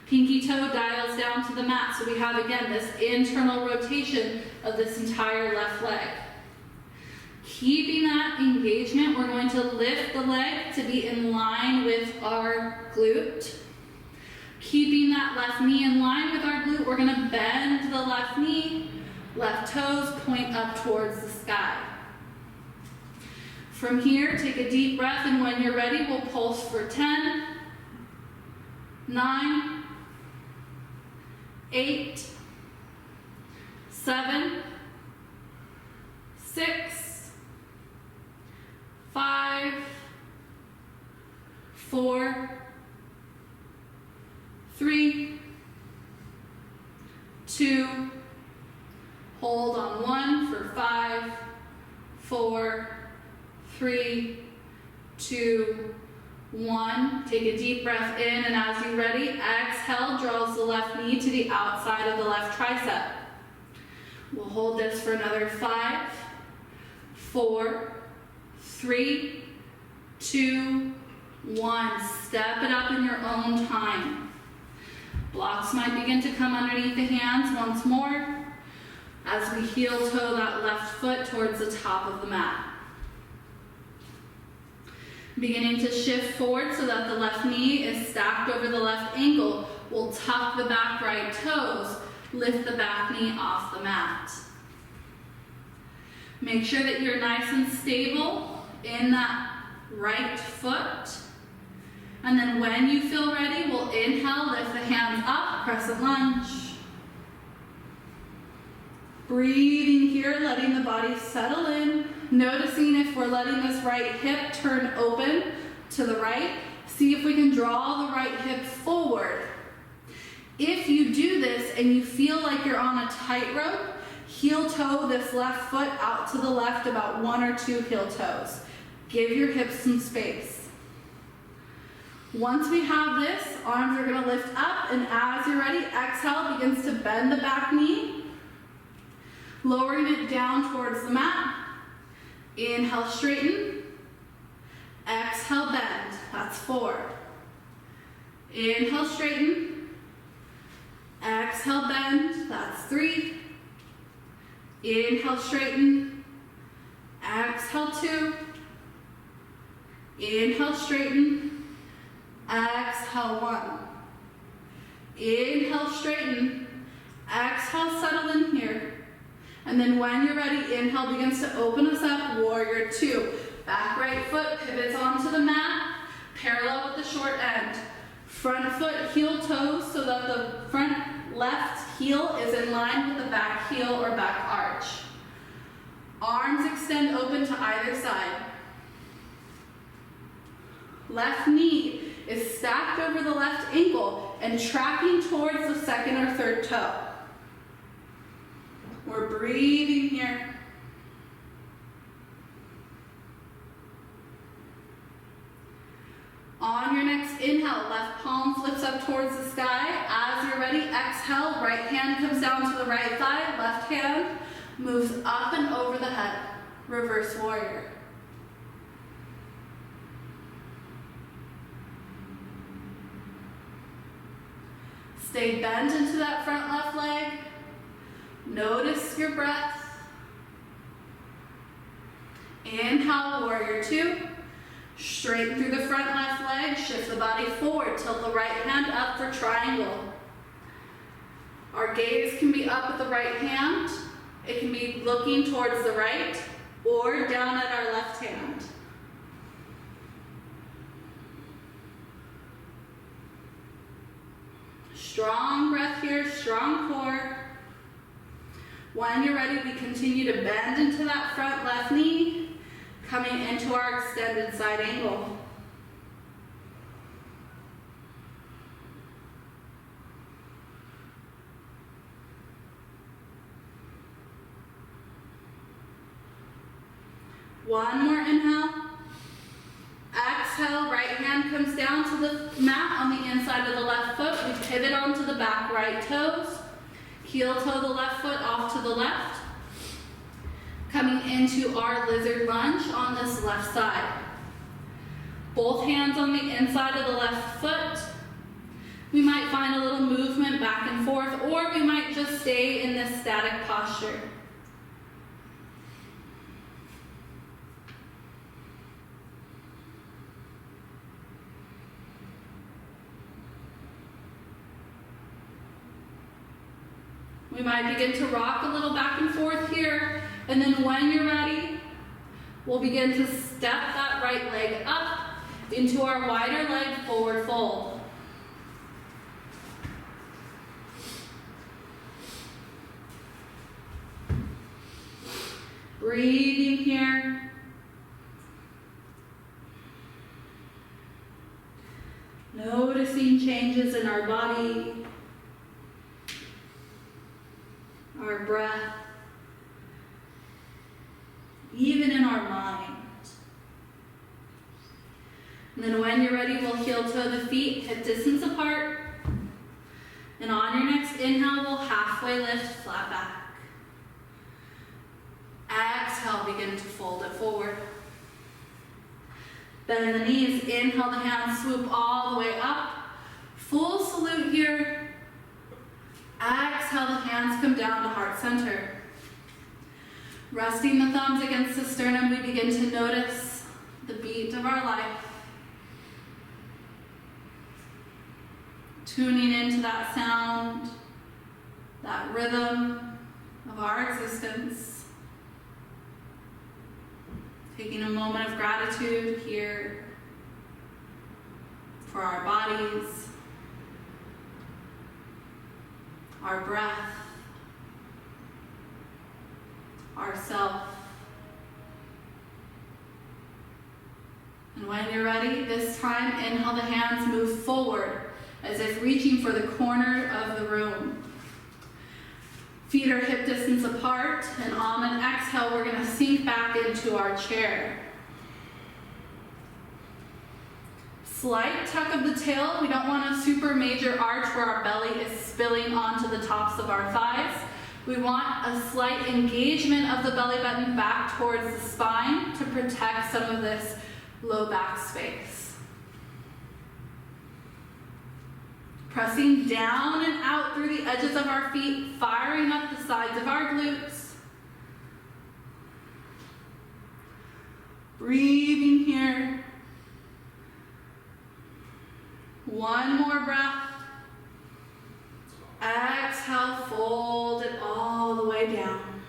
Pinky toe dials down to the mat, so we have, again, this internal rotation of this entire left leg. Keeping that engagement, we're going to lift the leg to be in line with our glute. Keeping that left knee in line with our glute, we're going to bend the left knee. Left toes point up towards the sky. From here, take a deep breath, and when you're ready, we'll pulse for 10, 9, 8, 7, 6, 5, 4, 3, 2, hold on 1 for 5, 4, 3, 2, 1. Take a deep breath in, and as you're ready, exhale, draws the left knee to the outside of the left tricep. We'll hold this for another 5, 4, 3, 2, 1. Step it up in your own time. Blocks might begin to come underneath the hands once more as we heel toe that left foot towards the top of the mat. Beginning to shift forward so that the left knee is stacked over the left ankle. we'll tuck the back right toes, lift the back knee off the mat. Make sure that you're nice and stable in that right foot. And then when you feel ready, we'll inhale, lift the hands up, crescent lunge. Breathing here, letting the body settle in. Noticing if we're letting this right hip turn open to the right. See if we can draw the right hip forward. If you do this and you feel like you're on a tightrope, heel toe this left foot out to the left about 1 or 2 heel toes. Give your hips some space. Once we have this, arms are going to lift up, and as you're ready, exhale begins to bend the back knee. Lowering it down towards the mat. Inhale, straighten. Exhale, bend. That's 4. Inhale, straighten. Exhale, bend. That's 3. Inhale, straighten. Exhale, 2. Inhale, straighten. Exhale, 1. Inhale, straighten. Exhale, settle in here. And then when you're ready, inhale begins to open us up, warrior 2. Back right foot pivots onto the mat, parallel with the short end. Front foot, heel toes, so that the front left heel is in line with the back heel or back arch. Arms extend open to either side. Left knee is stacked over the left ankle and tracking towards the second or third toe. We're breathing here. On your next inhale, left palm flips up towards the sky. As you're ready, exhale, right hand comes down to the right thigh, left hand moves up and over the head. Reverse warrior. Stay bent into that front left leg. Notice your breath. Inhale, warrior 2. Straighten through the front left leg, shift the body forward, tilt the right hand up for triangle. Our gaze can be up at the right hand. It can be looking towards the right or down at our left hand. Strong breath here, strong core. When you're ready, we continue to bend into that front left knee, coming into our extended side angle. One more inhale. Exhale, right hand comes down to the mat on the inside of the left foot. We pivot onto the back right toes. Heel toe the left foot off to the left. Coming into our lizard lunge on this left side. Both hands on the inside of the left foot. We might find a little movement back and forth, or we might just stay in this static posture. We might begin to rock a little back and forth here, and then when you're ready, we'll begin to step that right leg up into our wider leg forward fold. Breathing here. Noticing changes in our body, our breath, even in our mind. And then when you're ready, we'll heel toe the feet, hip distance apart. And on your next inhale, we'll halfway lift, flat back. Exhale, begin to fold it forward. Bend the knees, inhale the hands, swoop all the way up. Full salute here. Exhale, the hands come down to heart center. Resting the thumbs against the sternum, we begin to notice the beat of our life. tuning into that sound, that rhythm of our existence. Taking a moment of gratitude here for our bodies, our breath, ourself. And when you're ready, this time, inhale the hands, move forward as if reaching for the corner of the room. Feet are hip distance apart, and on an exhale, we're gonna sink back into our chair. Slight tuck of the tail. We don't want a super major arch where our belly is spilling onto the tops of our thighs. We want a slight engagement of the belly button back towards the spine to protect some of this low back space. Pressing down and out through the edges of our feet, firing up the sides of our glutes. Breathing here. One more breath. Exhale, fold it all the way down.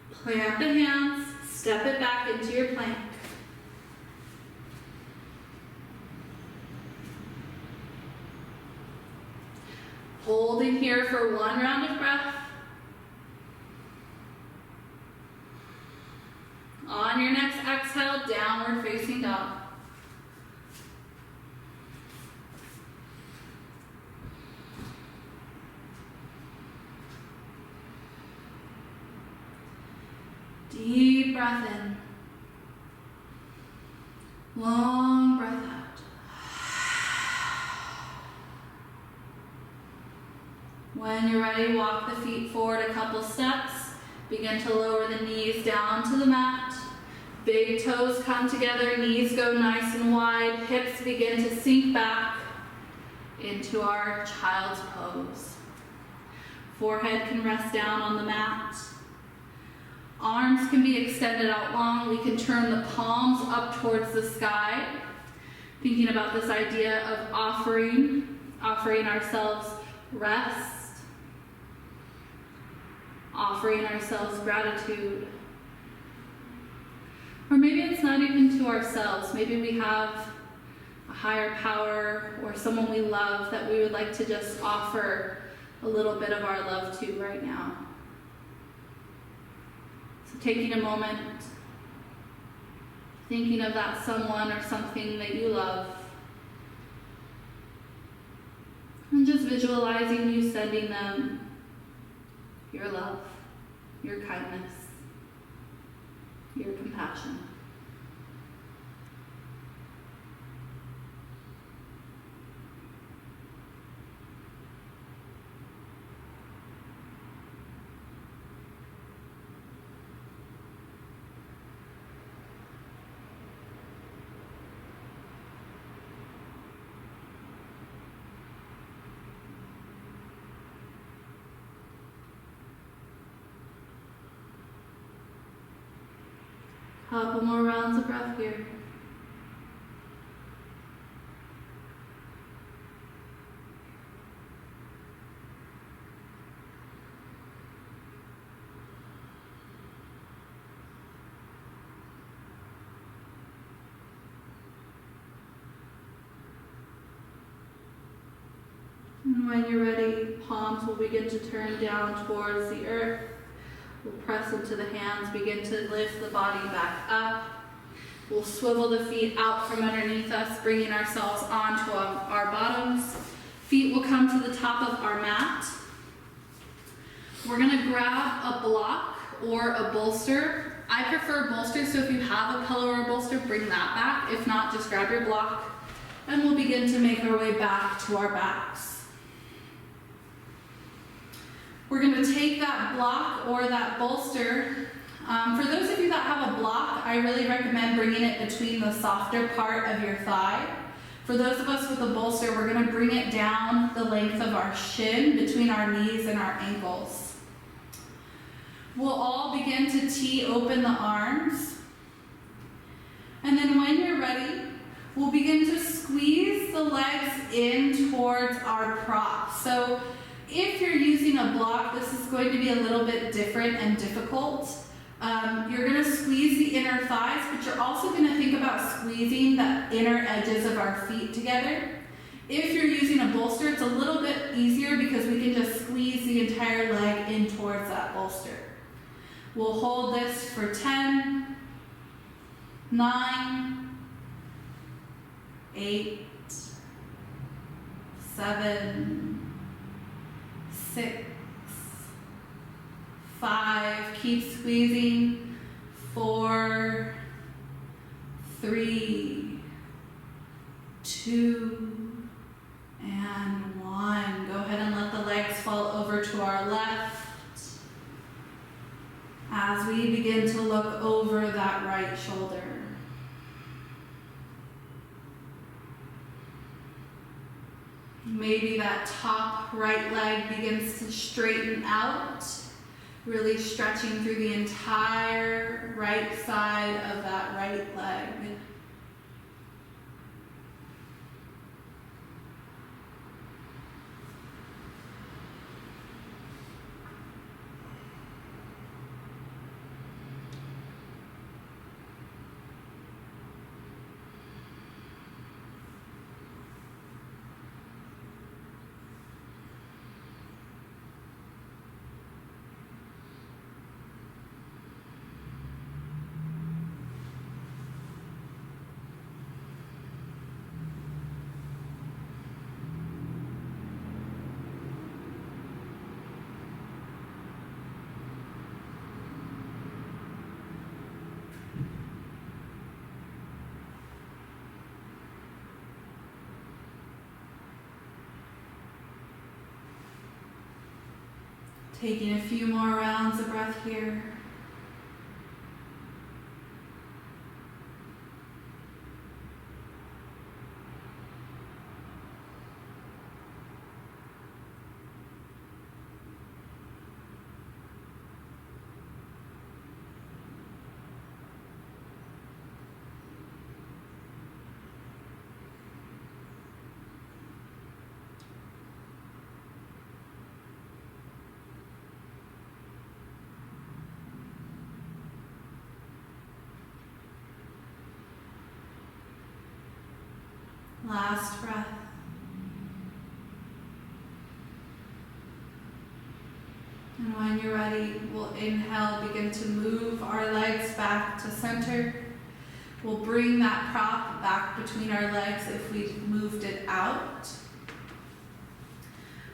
Plant the hands, step it back into your plank. Holding here for one round of breath. On your next exhale, downward facing dog. Deep breath in. Long breath out. When you're ready, walk the feet forward a couple steps. Begin to lower the knees down to the mat. Big toes come together, knees go nice and wide, hips begin to sink back into our child's pose. Forehead can rest down on the mat. Arms can be extended out long. We can turn the palms up towards the sky. Thinking about this idea of offering ourselves rest, offering ourselves gratitude. Or maybe it's not even to ourselves. Maybe we have a higher power or someone we love that we would like to just offer a little bit of our love to right now. So taking a moment, thinking of that someone or something that you love, and just visualizing you sending them your love, your kindness, your compassion. Couple more rounds of breath here. And when you're ready, palms will begin to turn down towards the earth. We'll press into the hands, begin to lift the body back up. We'll swivel the feet out from underneath us, bringing ourselves onto our bottoms. Feet will come to the top of our mat. We're gonna grab a block or a bolster. I prefer bolster, so if you have a pillow or a bolster, bring that back. If not, just grab your block, and we'll begin to make our way back to our backs. We're going to take that block or that bolster. For those of you that have a block, I really recommend bringing it between the softer part of your thigh. For those of us with a bolster, we're going to bring it down the length of our shin, between our knees and our ankles. We'll all begin to tee open the arms. And then when you're ready, we'll begin to squeeze the legs in towards our prop. So if you're using a block, this is going to be a little bit different and difficult. You're going to squeeze the inner thighs, but you're also going to think about squeezing the inner edges of our feet together. If you're using a bolster, it's a little bit easier because we can just squeeze the entire leg in towards that bolster. We'll hold this for 10, 9, 8, 7, 6, 5, keep squeezing, 4, 3, 2, and 1. Go ahead and let the legs fall over to our left as we begin to look over that right shoulder. Maybe that top right leg begins to straighten out, really stretching through the entire right side of that right leg. Taking a few more rounds of breath here. Last breath. And when you're ready, we'll inhale, begin to move our legs back to center. We'll bring that prop back between our legs if we've moved it out.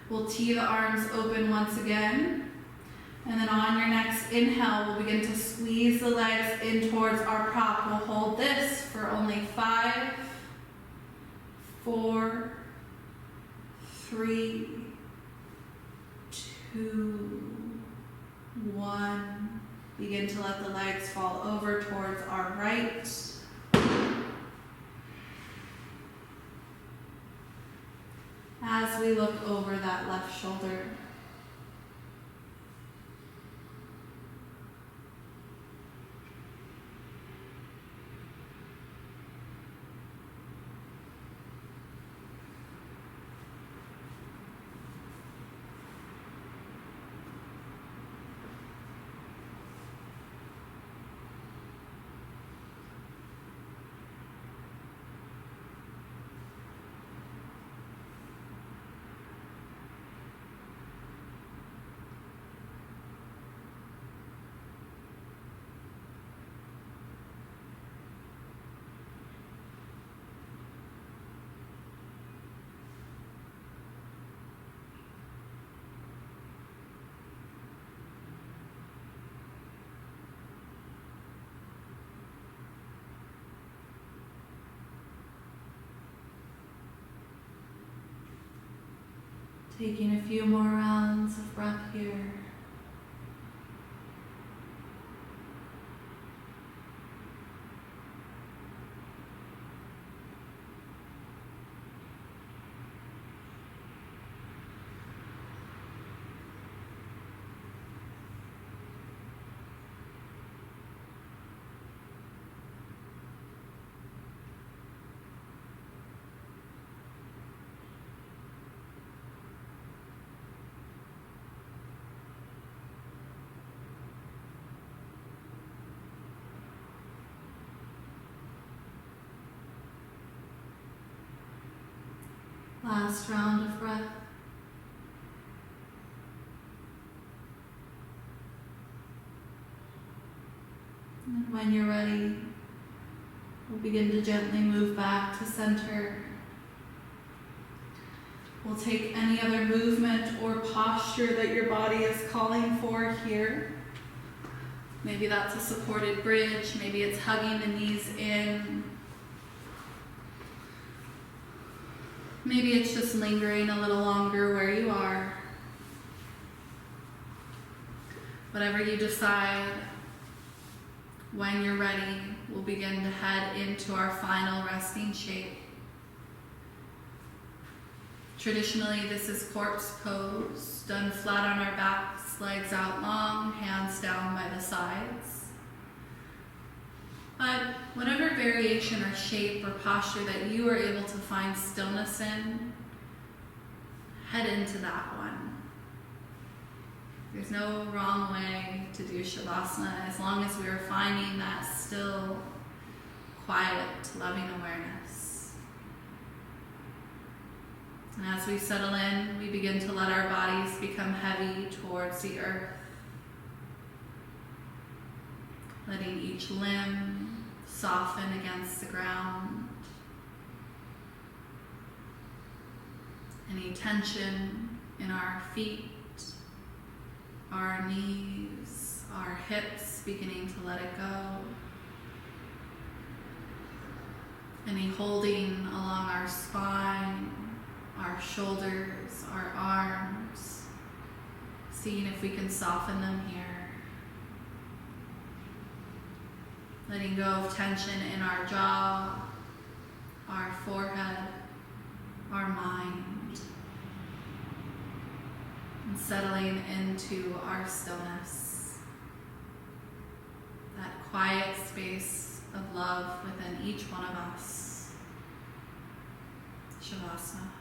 We'll tee the arms open once again. And then on your next inhale, we'll begin to squeeze the legs in towards our prop. We'll hold this for only 5, 4, 3, 2, 1. Begin to let the legs fall over towards our right. As we look over that left shoulder. Taking a few more rounds of breath here. last round of breath. And when you're ready, we'll begin to gently move back to center. We'll take any other movement or posture that your body is calling for here. Maybe that's a supported bridge, maybe it's hugging the knees in. Maybe it's just lingering a little longer where you are. Whatever you decide, when you're ready, we'll begin to head into our final resting shape. Traditionally, this is corpse pose, done flat on our backs, legs out long, hands down by the sides. But whatever variation or shape or posture that you are able to find stillness in, head into that one. There's no wrong way to do Shavasana as long as we are finding that still, quiet, loving awareness. And as we settle in, we begin to let our bodies become heavy towards the earth, letting each limb soften against the ground. Any tension in our feet, our knees, our hips beginning to let it go. Any holding along our spine, our shoulders, our arms, seeing if we can soften them here. Letting go of tension in our jaw, our forehead, our mind. And settling into our stillness. That quiet space of love within each one of us. Shavasana.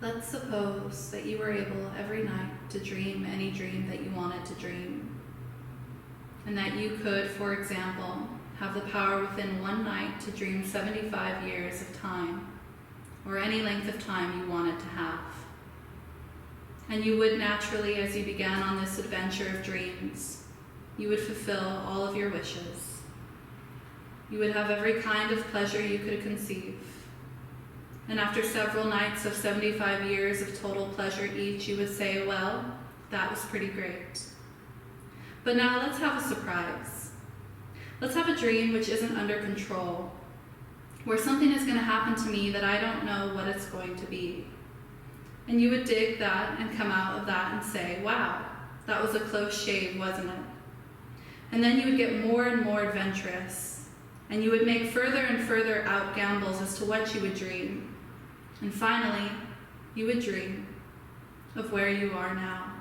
Let's suppose that you were able every night to dream any dream that you wanted to dream, and that you could, for example, have the power within one night to dream 75 years of time, or any length of time you wanted to have. And you would naturally, as you began on this adventure of dreams, you would fulfill all of your wishes. You would have every kind of pleasure you could conceive. And after several nights of 75 years of total pleasure each, you would say, well, that was pretty great. But now let's have a surprise. Let's have a dream which isn't under control, where something is going to happen to me that I don't know what it's going to be. And you would dig that and come out of that and say, wow, that was a close shave, wasn't it? And then you would get more and more adventurous, and you would make further and further out gambles as to what you would dream. And finally, you would dream of where you are now.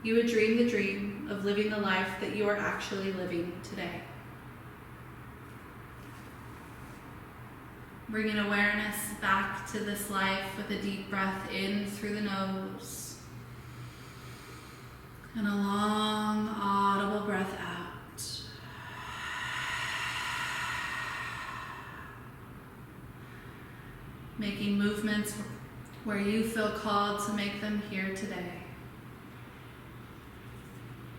You would dream the dream of living the life that you are actually living today. Bringing awareness back to this life with a deep breath in through the nose and a long, audible breath out. Making movements where you feel called to make them here today.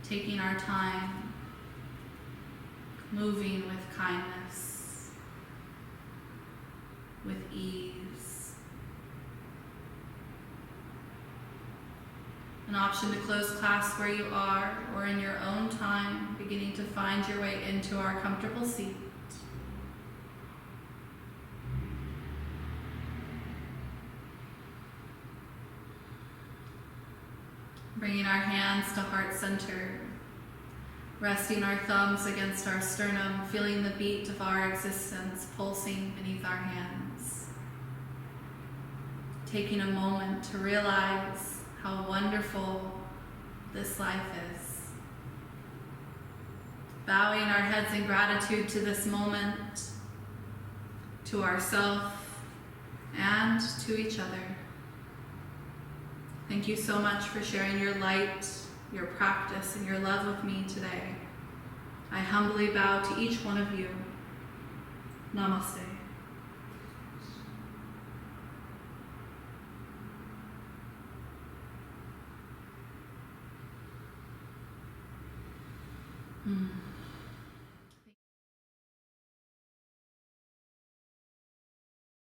Taking our time, moving with kindness, with ease. An option to close class where you are or in your own time, beginning to find your way into our comfortable seat. Bringing our hands to heart center, resting our thumbs against our sternum, feeling the beat of our existence pulsing beneath our hands. Taking a moment to realize how wonderful this life is. Bowing our heads in gratitude to this moment, to ourselves, and to each other. Thank you so much for sharing your light, your practice, and your love with me today. I humbly bow to each one of you. Namaste.